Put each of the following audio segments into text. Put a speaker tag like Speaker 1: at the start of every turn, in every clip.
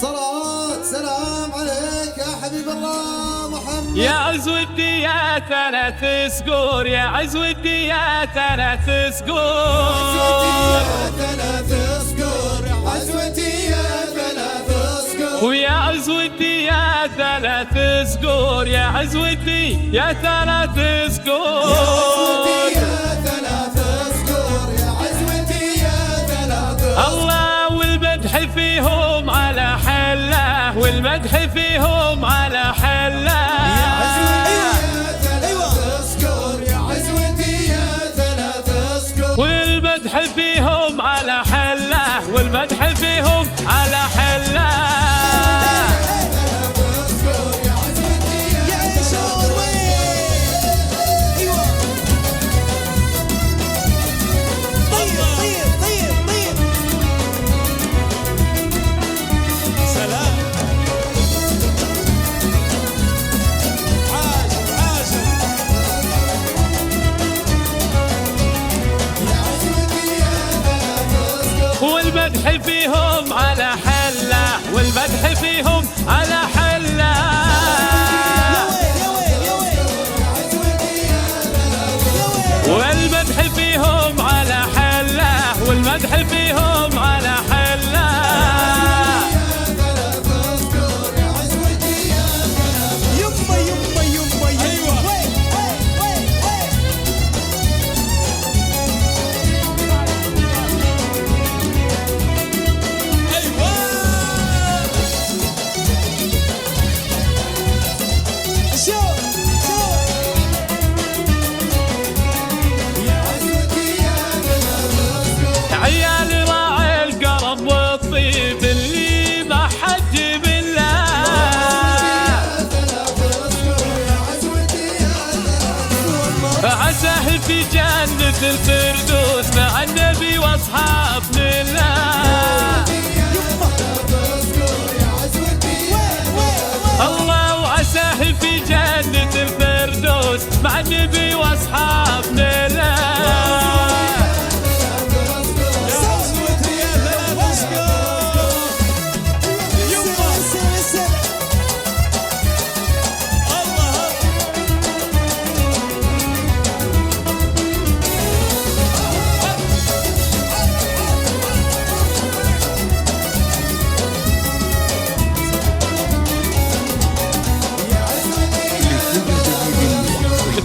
Speaker 1: صلاة سلام عليك يا حبيب الله محمد.
Speaker 2: يا عزوتي يا ثلاث صقور، يا عزوتي يا ثلاث صقور،
Speaker 1: عزوتي يا ثلاث صقور،
Speaker 2: ويا عزوتي يا ثلاث صقور، يا عزوتي يا ثلاث صقور، الله والمدح فيهم على حله، والمدح فيهم على حله،
Speaker 1: يا عزوتي يا ثلاث صقور، يا عزوتي يا ثلاث صقور،
Speaker 2: والمدح فيهم على حله، والمدح فيهم على حله. والمدح فيهم على حله، والمدح فيهم على حله، والمدح فيهم على حله، والمدح فيهم على حله.
Speaker 3: يما يما يما يما
Speaker 2: عيال راعي القرب والطيب اللي ما حد بالله، عساه في جنة الفردوس مع النبي واصحاب الله، الله وعساه في جنة الفردوس مع النبي واصحاب الله.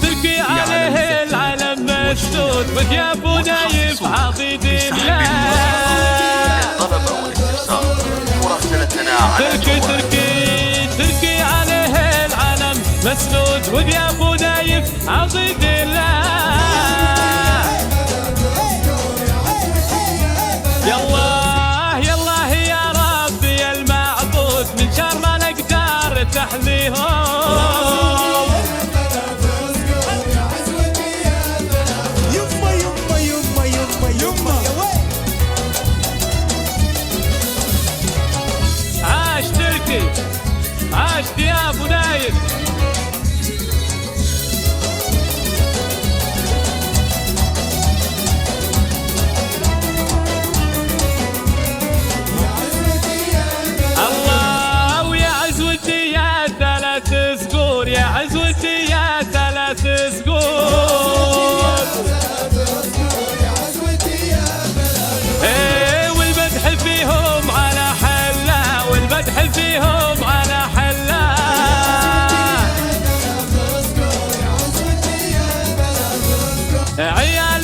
Speaker 2: تركي عليه العلم مسدود وثياب نايف عضيد الله،
Speaker 4: طلب او استفسار مراسلتنا على
Speaker 2: تركي عليه العلم مسدود وثياب نايف عضيد الله. يالله يالله يا ربي المعبود من شر ما نقدر تحميهم، عاش ثياب ونايف. الله ويا عزوتي يا ثلاث صقور، يا عزوتي يا ثلاث صقور، ايه والمدح فيهم على حله، والمدح فيهم على حله. عيال